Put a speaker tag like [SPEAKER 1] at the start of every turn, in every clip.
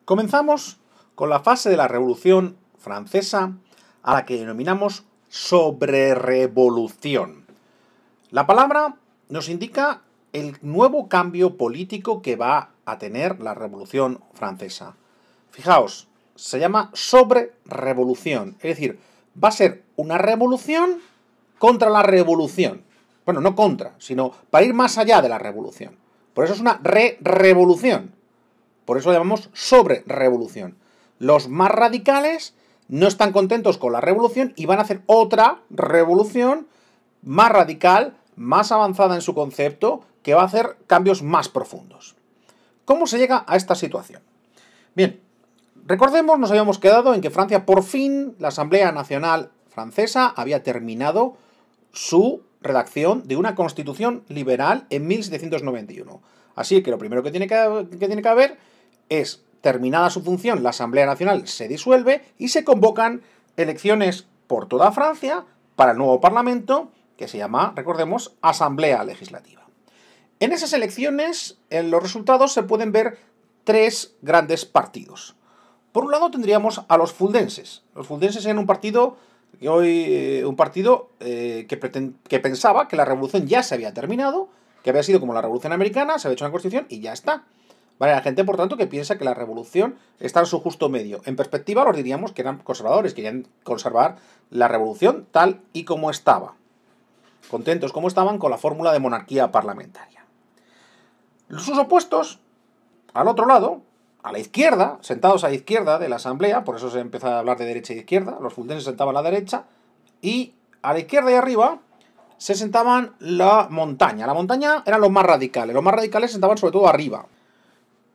[SPEAKER 1] Comenzamos con la fase de la Revolución Francesa, a la que denominamos sobrerevolución. La palabra nos indica el nuevo cambio político que va a tener la Revolución Francesa. Fijaos, se llama sobrerevolución, es decir, va a ser una revolución contra la revolución. Bueno, no contra, sino para ir más allá de la revolución. Por eso es una revolución. Por eso lo llamamos sobrerevolución. Los más radicales no están contentos con la revolución y van a hacer otra revolución más radical, más avanzada en su concepto, que va a hacer cambios más profundos. ¿Cómo se llega a esta situación? Bien, recordemos, nos habíamos quedado en que Francia, por fin, la Asamblea Nacional Francesa había terminado su redacción de una constitución liberal en 1791. Así que lo primero que tiene que haber es, terminada su función, la Asamblea Nacional se disuelve y se convocan elecciones por toda Francia para el nuevo Parlamento, que se llama, recordemos, Asamblea Legislativa. En esas elecciones, en los resultados se pueden ver tres grandes partidos. Por un lado tendríamos a los fuldenses. Los fuldenses eran un partido que pensaba que la revolución ya se había terminado, que había sido como la Revolución Americana, se había hecho una constitución y ya está. Vale, la gente, por tanto, que piensa que la revolución está en su justo medio. En perspectiva, los diríamos que eran conservadores, querían conservar la revolución tal y como estaba. Contentos como estaban con la fórmula de monarquía parlamentaria. Sus opuestos, al otro lado, a la izquierda, sentados a la izquierda de la asamblea, por eso se empezó a hablar de derecha y izquierda, los fuldenses se sentaban a la derecha, y a la izquierda y arriba se sentaban la montaña. La montaña eran los más radicales se sentaban sobre todo arriba.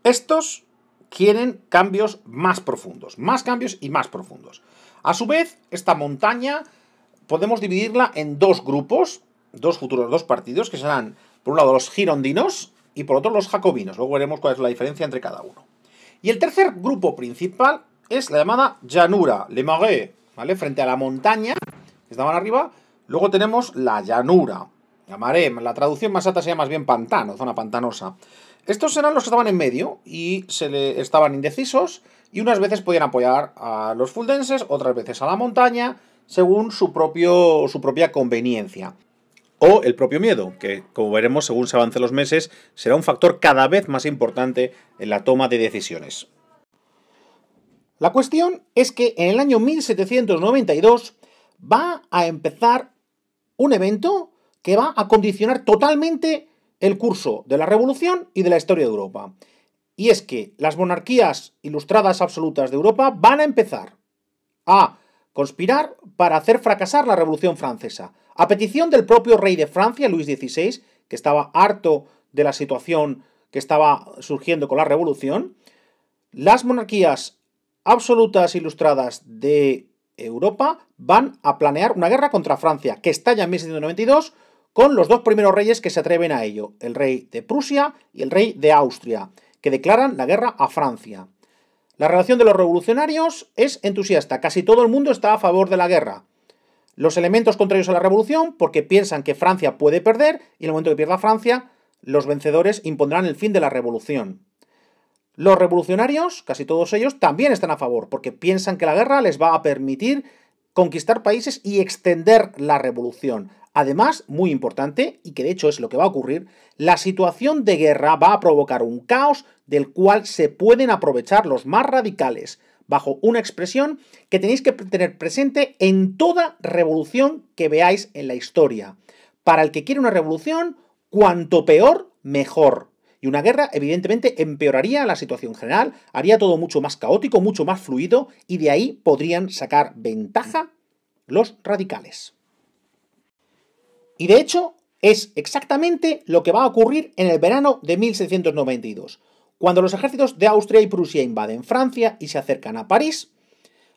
[SPEAKER 1] Estos quieren cambios más profundos, más cambios y más profundos. A su vez, esta montaña podemos dividirla en dos grupos, dos partidos, que serán, por un lado, los girondinos y por otro, los jacobinos. Luego veremos cuál es la diferencia entre cada uno. Y el tercer grupo principal es la llamada llanura, le marais, ¿vale? Frente a la montaña, que estaban arriba, luego tenemos la llanura, la marais, la traducción más alta sería más bien pantano, zona pantanosa. Estos eran los que estaban en medio y estaban indecisos y unas veces podían apoyar a los fuldenses, otras veces a la montaña, según su propia conveniencia. O el propio miedo, que, como veremos, según se avancen los meses, será un factor cada vez más importante en la toma de decisiones. La cuestión es que en el año 1792 va a empezar un evento que va a condicionar totalmente el curso de la Revolución y de la historia de Europa. Y es que las monarquías ilustradas absolutas de Europa van a empezar a conspirar para hacer fracasar la Revolución Francesa. A petición del propio rey de Francia, Luis XVI, que estaba harto de la situación que estaba surgiendo con la Revolución, las monarquías absolutas ilustradas de Europa van a planear una guerra contra Francia, que estalla en 1792, con los dos primeros reyes que se atreven a ello, el rey de Prusia y el rey de Austria, que declaran la guerra a Francia. La relación de los revolucionarios es entusiasta, casi todo el mundo está a favor de la guerra. Los elementos contrarios a la revolución, porque piensan que Francia puede perder, y en el momento que pierda Francia, los vencedores impondrán el fin de la revolución. Los revolucionarios, casi todos ellos, también están a favor, porque piensan que la guerra les va a permitir conquistar países y extender la revolución. Además, muy importante, y que de hecho es lo que va a ocurrir, la situación de guerra va a provocar un caos del cual se pueden aprovechar los más radicales, bajo una expresión que tenéis que tener presente en toda revolución que veáis en la historia. Para el que quiere una revolución, cuanto peor, mejor. Y una guerra, evidentemente, empeoraría la situación general, haría todo mucho más caótico, mucho más fluido, y de ahí podrían sacar ventaja los radicales. Y de hecho, es exactamente lo que va a ocurrir en el verano de 1792. Cuando los ejércitos de Austria y Prusia invaden Francia y se acercan a París,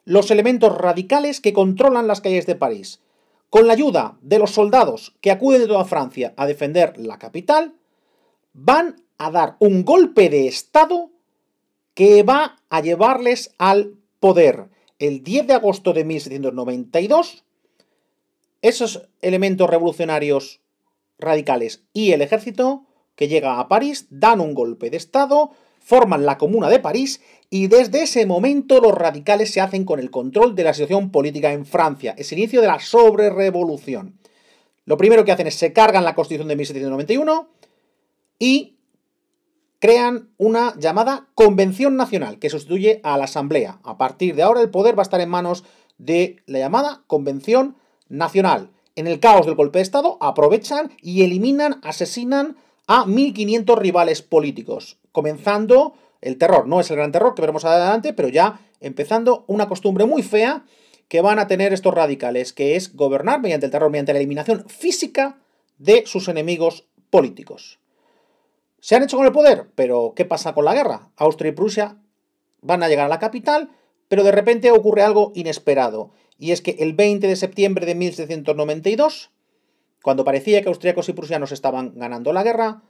[SPEAKER 1] los elementos radicales que controlan las calles de París, con la ayuda de los soldados que acuden de toda Francia a defender la capital, van a dar un golpe de estado que va a llevarles al poder. El 10 de agosto de 1792, esos elementos revolucionarios radicales y el ejército que llega a París dan un golpe de estado, forman la Comuna de París y desde ese momento los radicales se hacen con el control de la situación política en Francia. Es el inicio de la sobrerevolución. Lo primero que hacen es se cargan la Constitución de 1791 y crean una llamada Convención Nacional que sustituye a la Asamblea. A partir de ahora el poder va a estar en manos de la llamada Convención Nacional. En el caos del golpe de Estado aprovechan y eliminan, asesinan a 1.500 rivales políticos, comenzando el terror. No es el gran terror que veremos adelante, pero ya empezando una costumbre muy fea que van a tener estos radicales, que es gobernar mediante el terror, mediante la eliminación física de sus enemigos políticos. Se han hecho con el poder, pero ¿qué pasa con la guerra? Austria y Prusia van a llegar a la capital, pero de repente ocurre algo inesperado. Y es que el 20 de septiembre de 1792, cuando parecía que austríacos y prusianos estaban ganando la guerra,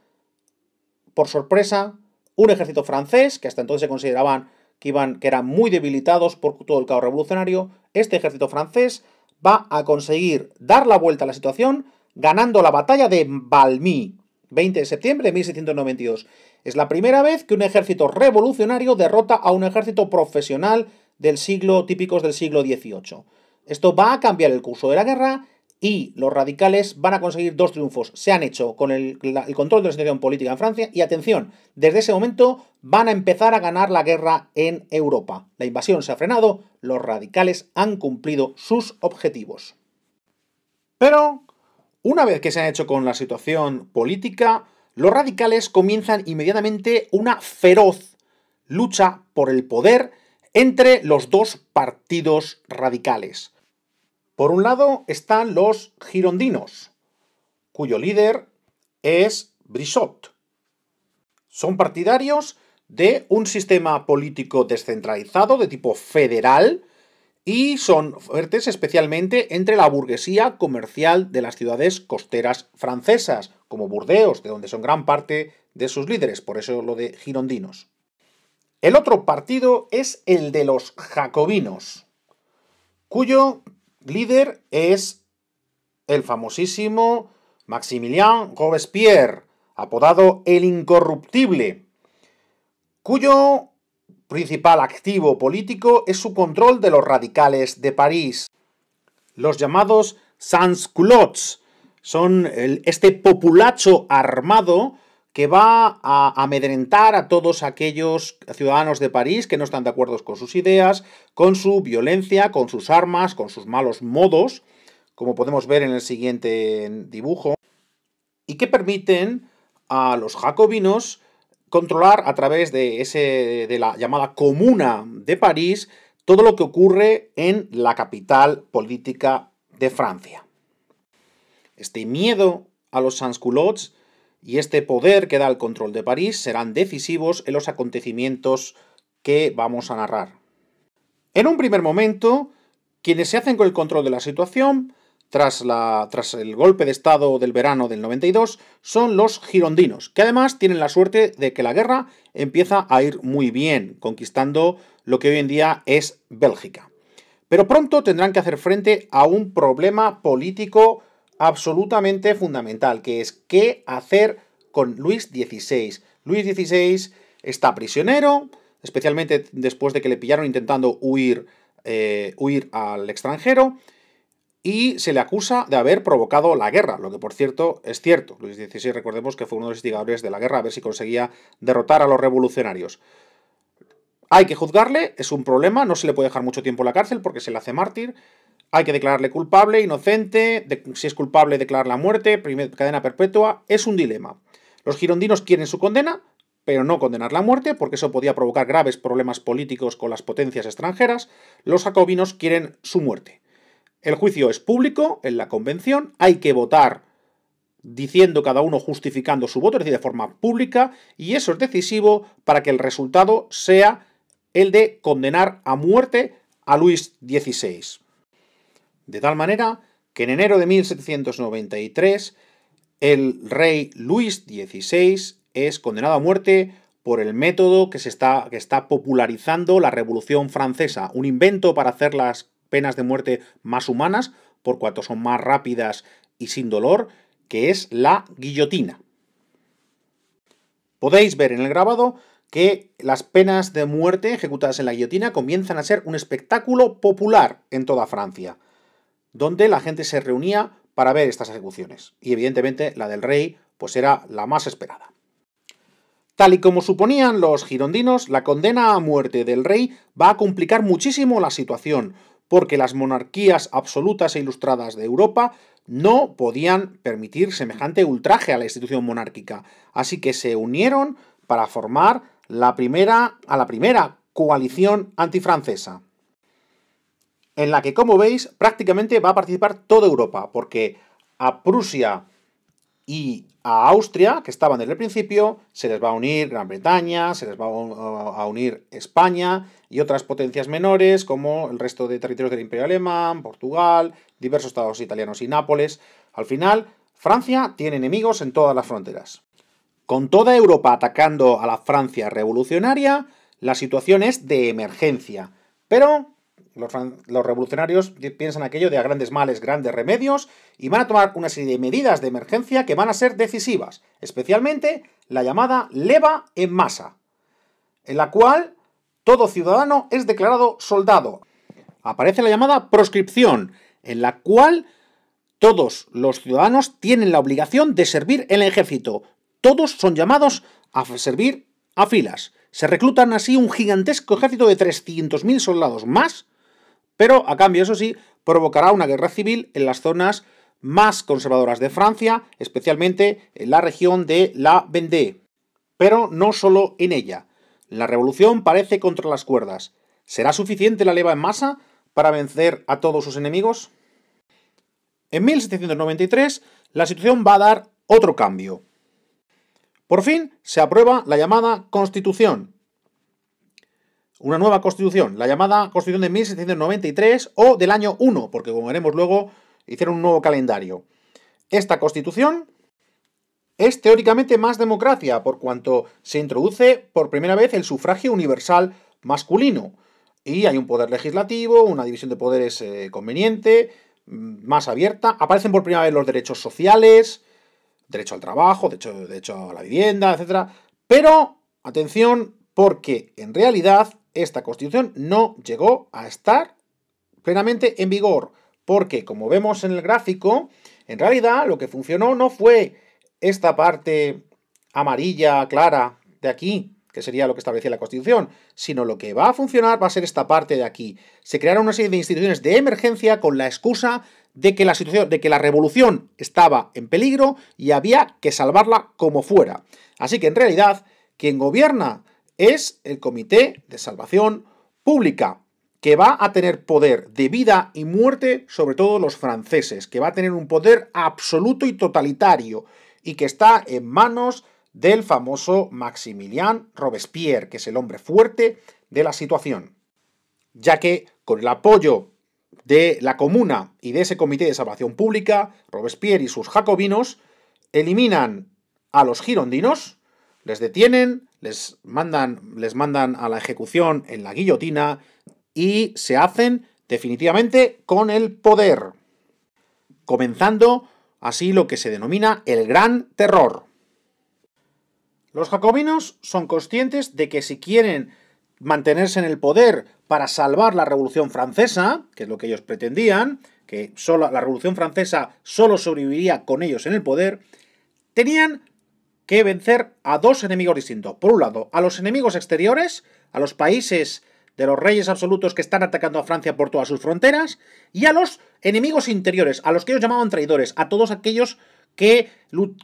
[SPEAKER 1] por sorpresa, un ejército francés, que hasta entonces se consideraban que eran muy debilitados por todo el caos revolucionario, este ejército francés va a conseguir dar la vuelta a la situación ganando la batalla de Valmy, 20 de septiembre de 1692. Es la primera vez que un ejército revolucionario derrota a un ejército profesional típicos del siglo XVIII. Esto va a cambiar el curso de la guerra y los radicales van a conseguir dos triunfos. Se han hecho con el control de la situación política en Francia y, atención, desde ese momento van a empezar a ganar la guerra en Europa. La invasión se ha frenado, los radicales han cumplido sus objetivos. Pero, una vez que se han hecho con la situación política, los radicales comienzan inmediatamente una feroz lucha por el poder entre los dos partidos radicales. Por un lado están los girondinos, cuyo líder es Brissot. Son partidarios de un sistema político descentralizado de tipo federal y son fuertes especialmente entre la burguesía comercial de las ciudades costeras francesas, como Burdeos, de donde son gran parte de sus líderes, por eso lo de girondinos. El otro partido es el de los jacobinos, cuyo líder es el famosísimo Maximilien Robespierre, apodado el Incorruptible, cuyo principal activo político es su control de los radicales de París. Los llamados sans-culottes son este populacho armado que va a amedrentar a todos aquellos ciudadanos de París que no están de acuerdo con sus ideas, con su violencia, con sus armas, con sus malos modos, como podemos ver en el siguiente dibujo, y que permiten a los jacobinos controlar a través de la llamada Comuna de París todo lo que ocurre en la capital política de Francia. Este miedo a los sans-culottes y este poder que da el control de París serán decisivos en los acontecimientos que vamos a narrar. En un primer momento, quienes se hacen con el control de la situación tras el golpe de Estado del verano del 92 son los girondinos, que además tienen la suerte de que la guerra empieza a ir muy bien, conquistando lo que hoy en día es Bélgica. Pero pronto tendrán que hacer frente a un problema político absolutamente fundamental, que es qué hacer con Luis XVI. Luis XVI está prisionero, especialmente después de que le pillaron intentando huir al extranjero, y se le acusa de haber provocado la guerra, lo que por cierto es cierto. Luis XVI, recordemos que fue uno de los instigadores de la guerra, a ver si conseguía derrotar a los revolucionarios. Hay que juzgarle, es un problema, no se le puede dejar mucho tiempo en la cárcel porque se le hace mártir. Hay que declararle culpable, inocente, si es culpable declarar la muerte, cadena perpetua, es un dilema. Los girondinos quieren su condena, pero no condenar la muerte, porque eso podía provocar graves problemas políticos con las potencias extranjeras. Los jacobinos quieren su muerte. El juicio es público en la convención, hay que votar diciendo cada uno justificando su voto, es decir, de forma pública, y eso es decisivo para que el resultado sea el de condenar a muerte a Luis XVI. De tal manera que en enero de 1793 el rey Luis XVI es condenado a muerte por el método que está popularizando la Revolución Francesa, un invento para hacer las penas de muerte más humanas, por cuanto son más rápidas y sin dolor, que es la guillotina. Podéis ver en el grabado que las penas de muerte ejecutadas en la guillotina comienzan a ser un espectáculo popular en toda Francia, donde la gente se reunía para ver estas ejecuciones. Y evidentemente la del rey pues era la más esperada. Tal y como suponían los girondinos, la condena a muerte del rey va a complicar muchísimo la situación, porque las monarquías absolutas e ilustradas de Europa no podían permitir semejante ultraje a la institución monárquica, así que se unieron para formar la primera coalición antifrancesa, en la que, como veis, prácticamente va a participar toda Europa, porque a Prusia y a Austria, que estaban desde el principio, se les va a unir Gran Bretaña, se les va a unir España y otras potencias menores, como el resto de territorios del Imperio Alemán, Portugal, diversos estados italianos y Nápoles. Al final, Francia tiene enemigos en todas las fronteras. Con toda Europa atacando a la Francia revolucionaria, la situación es de emergencia. Pero los revolucionarios piensan aquello de a grandes males, grandes remedios, y van a tomar una serie de medidas de emergencia que van a ser decisivas, especialmente la llamada leva en masa, en la cual todo ciudadano es declarado soldado. Aparece la llamada proscripción, en la cual todos los ciudadanos tienen la obligación de servir en el ejército. Todos son llamados a servir a filas. Se reclutan así un gigantesco ejército de 300.000 soldados más, pero a cambio, eso sí, provocará una guerra civil en las zonas más conservadoras de Francia, especialmente en la región de la Vendée. Pero no solo en ella. La revolución parece contra las cuerdas. ¿Será suficiente la leva en masa para vencer a todos sus enemigos? En 1793, la situación va a dar otro cambio. Por fin se aprueba la llamada Constitución. Una nueva Constitución, la llamada Constitución de 1793 o del año 1, porque como veremos luego, hicieron un nuevo calendario. Esta Constitución es teóricamente más democracia, por cuanto se introduce por primera vez el sufragio universal masculino. Y hay un poder legislativo, una división de poderes conveniente, más abierta. Aparecen por primera vez los derechos sociales, derecho al trabajo, derecho a la vivienda, etc. Pero, atención, porque en realidad esta Constitución no llegó a estar plenamente en vigor, porque, como vemos en el gráfico, en realidad lo que funcionó no fue esta parte amarilla clara de aquí, que sería lo que establecía la Constitución, sino lo que va a funcionar va a ser esta parte de aquí. Se crearon una serie de instituciones de emergencia con la excusa de que la revolución estaba en peligro y había que salvarla como fuera. Así que en realidad quien gobierna es el Comité de Salvación Pública, que va a tener poder de vida y muerte sobre todos los franceses, que va a tener un poder absoluto y totalitario, y que está en manos del famoso Maximilien Robespierre, que es el hombre fuerte de la situación. Ya que con el apoyo de la Comuna y de ese Comité de Salvación Pública, Robespierre y sus jacobinos eliminan a los girondinos, les detienen, les mandan a la ejecución en la guillotina y se hacen definitivamente con el poder, comenzando así lo que se denomina el Gran Terror. Los jacobinos son conscientes de que si quieren mantenerse en el poder para salvar la Revolución Francesa, que es lo que ellos pretendían, que la Revolución Francesa solo sobreviviría con ellos en el poder, tenían que vencer a dos enemigos distintos. Por un lado, a los enemigos exteriores, a los países de los reyes absolutos que están atacando a Francia por todas sus fronteras, y a los enemigos interiores, a los que ellos llamaban traidores, a todos aquellos que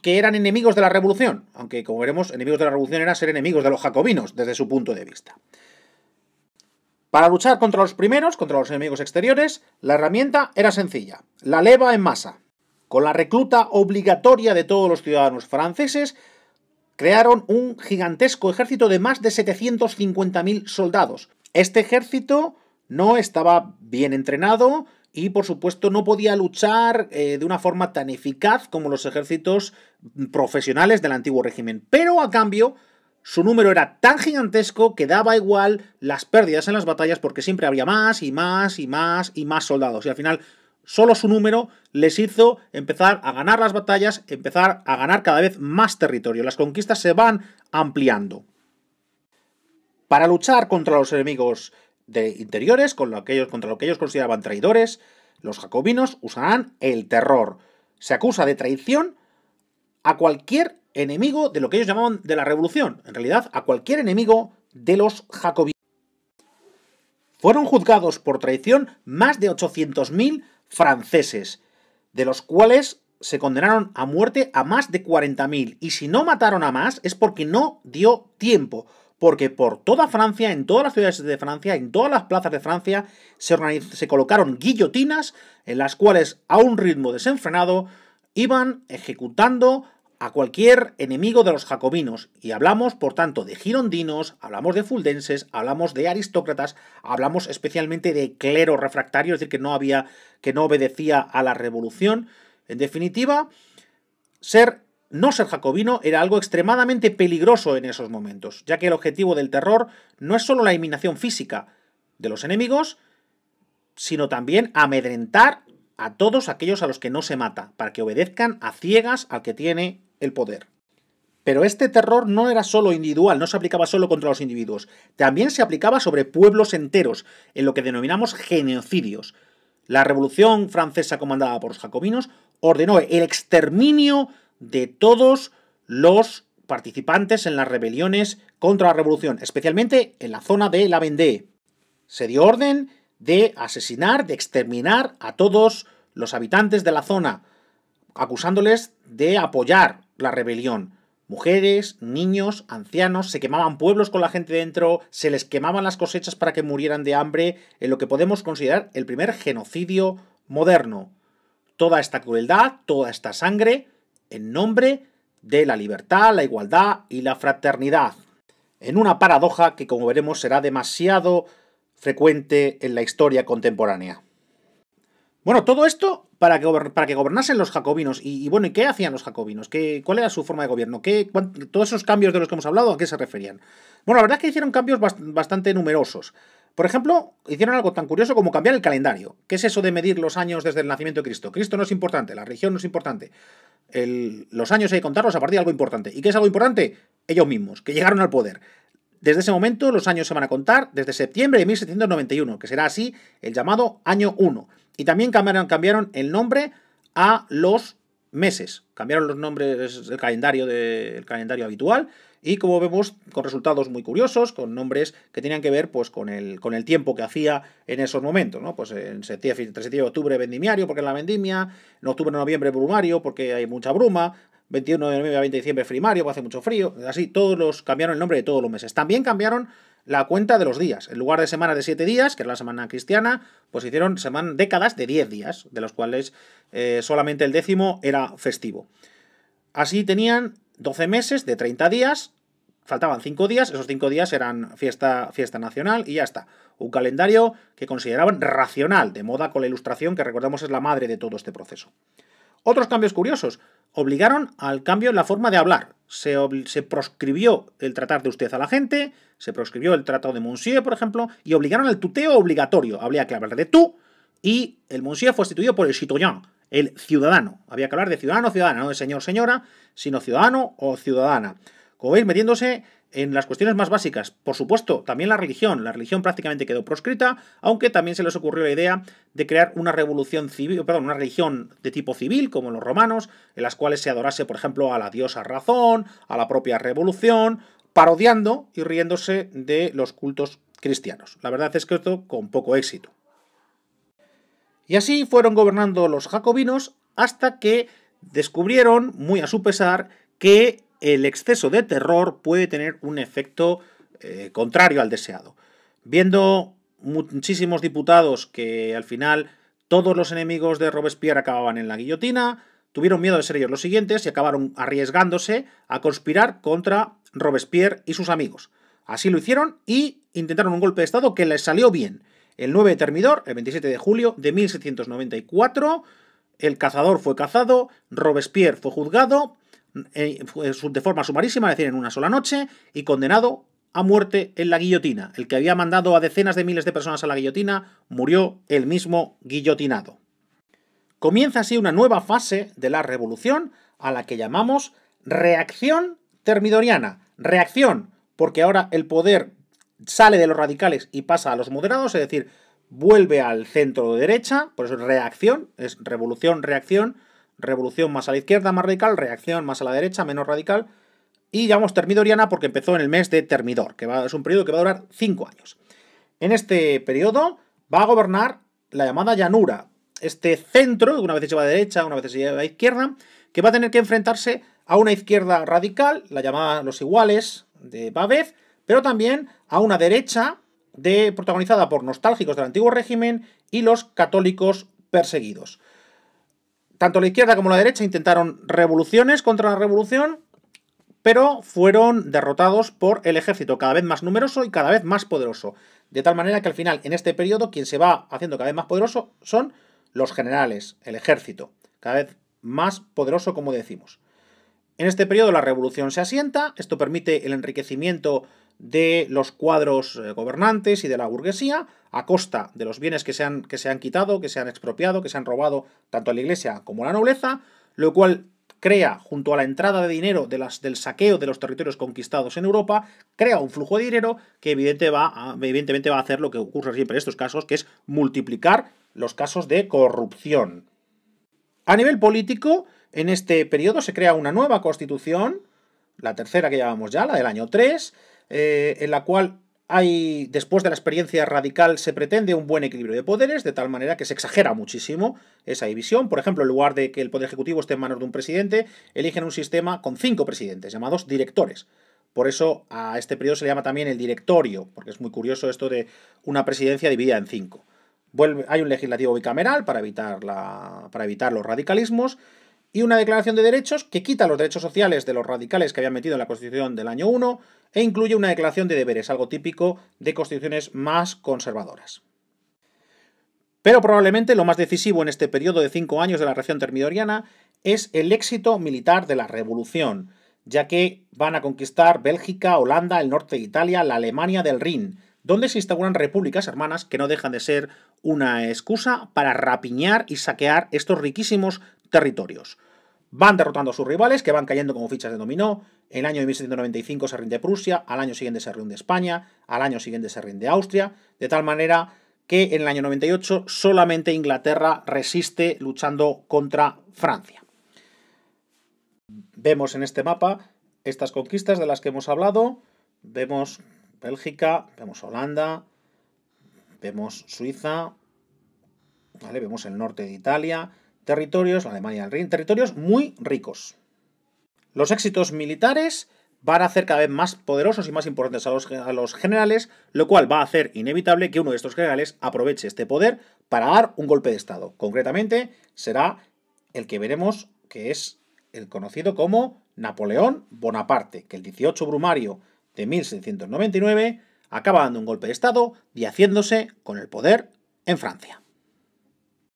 [SPEAKER 1] eran enemigos de la revolución, aunque como veremos, enemigos de la revolución era ser enemigos de los jacobinos, desde su punto de vista. Para luchar contra los primeros, contra los enemigos exteriores, la herramienta era sencilla, la leva en masa. Con la recluta obligatoria de todos los ciudadanos franceses, crearon un gigantesco ejército de más de 750.000 soldados. Este ejército no estaba bien entrenado y, por supuesto, no podía luchar de una forma tan eficaz como los ejércitos profesionales del antiguo régimen. Pero, a cambio, su número era tan gigantesco que daba igual las pérdidas en las batallas porque siempre había más y más y más y más soldados. Y al final, solo su número les hizo empezar a ganar las batallas, empezar a ganar cada vez más territorio. Las conquistas se van ampliando. Para luchar contra los enemigos interiores, contra lo que ellos consideraban traidores, los jacobinos usarán el terror. Se acusa de traición a cualquier enemigo de lo que ellos llamaban de la revolución. En realidad, a cualquier enemigo de los jacobinos. Fueron juzgados por traición más de 800.000 franceses, de los cuales se condenaron a muerte a más de 40.000. Y si no mataron a más es porque no dio tiempo. Porque por toda Francia, en todas las ciudades de Francia, en todas las plazas de Francia, se colocaron guillotinas en las cuales, a un ritmo desenfrenado, iban ejecutando a cualquier enemigo de los jacobinos. Y hablamos, por tanto, de girondinos, hablamos de fuldenses, hablamos de aristócratas, hablamos especialmente de clero refractario, es decir, que no obedecía a la revolución. En definitiva, no ser jacobino era algo extremadamente peligroso en esos momentos, ya que el objetivo del terror no es solo la eliminación física de los enemigos, sino también amedrentar a todos aquellos a los que no se mata, para que obedezcan a ciegas al que tiene el poder. Pero este terror no era solo individual, no se aplicaba solo contra los individuos, también se aplicaba sobre pueblos enteros, en lo que denominamos genocidios. La Revolución Francesa, comandada por los jacobinos, ordenó el exterminio de todos los participantes en las rebeliones contra la revolución, especialmente en la zona de la Vendée. Se dio orden de asesinar, de exterminar a todos los habitantes de la zona, acusándoles de apoyar la rebelión. Mujeres, niños, ancianos, se quemaban pueblos con la gente dentro, se les quemaban las cosechas para que murieran de hambre, en lo que podemos considerar el primer genocidio moderno. Toda esta crueldad, toda esta sangre, en nombre de la libertad, la igualdad y la fraternidad. En una paradoja que, como veremos, será demasiado frecuente en la historia contemporánea. Bueno, todo esto para que gobernasen los jacobinos. ¿Y qué hacían los jacobinos? ¿Cuál era su forma de gobierno? Todos esos cambios de los que hemos hablado, ¿a qué se referían? Bueno, la verdad es que hicieron cambios bastante numerosos. Por ejemplo, hicieron algo tan curioso como cambiar el calendario. ¿Qué es eso de medir los años desde el nacimiento de Cristo? Cristo no es importante, la religión no es importante. Los años hay que contarlos a partir de algo importante. ¿Y qué es algo importante? Ellos mismos, que llegaron al poder. Desde ese momento los años se van a contar desde septiembre de 1791, que será así el llamado año 1. Y también cambiaron el nombre a los meses. Cambiaron los nombres del calendario habitual y, como vemos, con resultados muy curiosos, con nombres que tenían que ver pues con el tiempo que hacía en esos momentos, ¿no? Pues entre septiembre y octubre vendimiario, porque es la vendimia, en octubre y noviembre brumario, porque hay mucha bruma, 21 de noviembre a 20 de diciembre frimario, porque hace mucho frío, así cambiaron el nombre de todos los meses. También cambiaron la cuenta de los días. En lugar de semanas de 7 días, que era la semana cristiana, pues hicieron décadas de 10 días, de los cuales solamente el 10º era festivo. Así tenían 12 meses de 30 días, faltaban 5 días, esos 5 días eran fiesta nacional y ya está. Un calendario que consideraban racional, de moda con la Ilustración, que recordamos es la madre de todo este proceso. Otros cambios curiosos. Obligaron al cambio en la forma de hablar. Se proscribió el tratar de usted a la gente, se proscribió el tratado de Monsieur, por ejemplo, y obligaron al tuteo obligatorio. Habría que hablar de tú, y el Monsieur fue sustituido por el citoyen, el ciudadano. Había que hablar de ciudadano o ciudadana, no de señor, señora, sino ciudadano o ciudadana. Como veis, metiéndose en las cuestiones más básicas. Por supuesto, también la religión. La religión prácticamente quedó proscrita, aunque también se les ocurrió la idea de crear una revolución civil, una religión de tipo civil, como los romanos, en las cuales se adorase, por ejemplo, a la diosa razón, a la propia revolución, parodiando y riéndose de los cultos cristianos. La verdad es que esto con poco éxito. Y así fueron gobernando los jacobinos hasta que descubrieron, muy a su pesar, que el exceso de terror puede tener un efecto contrario al deseado. Viendo muchísimos diputados que al final todos los enemigos de Robespierre acababan en la guillotina, tuvieron miedo de ser ellos los siguientes y acabaron arriesgándose a conspirar contra Robespierre y sus amigos. Así lo hicieron y intentaron un golpe de estado que les salió bien. El 9 de Termidor, el 27 de julio de 1794, el cazador fue cazado, Robespierre fue juzgado de forma sumarísima, es decir, en una sola noche, y condenado a muerte en la guillotina. El que había mandado a decenas de miles de personas a la guillotina murió el mismo guillotinado. Comienza así una nueva fase de la revolución a la que llamamos reacción termidoriana. Reacción, porque ahora el poder sale de los radicales y pasa a los moderados, es decir, vuelve al centro de derecha, por eso es reacción, es revolución, reacción, revolución más a la izquierda, más radical, reacción más a la derecha, menos radical, y llamamos termidoriana porque empezó en el mes de Termidor, es un periodo que va a durar 5 años. En este periodo va a gobernar la llamada llanura, este centro, una vez se lleva a derecha, una vez se lleva a izquierda, que va a tener que enfrentarse a una izquierda radical, la llamada los iguales de Bávez, pero también a una derecha protagonizada por nostálgicos del antiguo régimen y los católicos perseguidos. Tanto la izquierda como la derecha intentaron revoluciones contra la revolución, pero fueron derrotados por el ejército cada vez más numeroso y cada vez más poderoso. De tal manera que al final, en este periodo, quien se va haciendo cada vez más poderoso son los generales, el ejército, cada vez más poderoso, como decimos. En este periodo la revolución se asienta, esto permite el enriquecimiento de los cuadros gobernantes y de la burguesía, a costa de los bienes que se han quitado, que se han expropiado, que se han robado tanto a la iglesia como a la nobleza, lo cual crea, junto a la entrada de dinero del saqueo de los territorios conquistados en Europa, crea un flujo de dinero que evidentemente va a hacer lo que ocurre siempre en estos casos, que es multiplicar los casos de corrupción. A nivel político, en este periodo se crea una nueva constitución, la tercera que llevamos ya, la del año 3, en la cual después de la experiencia radical, se pretende un buen equilibrio de poderes, de tal manera que se exagera muchísimo esa división. Por ejemplo, en lugar de que el poder ejecutivo esté en manos de un presidente, eligen un sistema con 5 presidentes, llamados directores. Por eso a este periodo se le llama también el directorio, porque es muy curioso esto de una presidencia dividida en 5. Hay un legislativo bicameral para evitar los radicalismos, y una declaración de derechos que quita los derechos sociales de los radicales que habían metido en la Constitución del año 1 e incluye una declaración de deberes, algo típico de constituciones más conservadoras. Pero probablemente lo más decisivo en este periodo de 5 años de la región termidoriana es el éxito militar de la revolución, ya que van a conquistar Bélgica, Holanda, el norte de Italia, la Alemania del Rin, donde se instauran repúblicas hermanas que no dejan de ser una excusa para rapiñar y saquear estos riquísimos territorios. Van derrotando a sus rivales, que van cayendo como fichas de dominó. En el año de 1795 se rinde Prusia, al año siguiente se rinde España, al año siguiente se rinde Austria, de tal manera que en el año 98 solamente Inglaterra resiste luchando contra Francia. Vemos en este mapa estas conquistas de las que hemos hablado. Vemos Bélgica, vemos Holanda, vemos Suiza, ¿vale? Vemos el norte de Italia, territorios, la Alemania del Rin, territorios muy ricos. Los éxitos militares van a hacer cada vez más poderosos y más importantes a los generales, lo cual va a hacer inevitable que uno de estos generales aproveche este poder para dar un golpe de estado. Concretamente, será el que veremos, que es el conocido como Napoleón Bonaparte, que el 18 Brumario de 1799 acaba dando un golpe de estado y haciéndose con el poder en Francia.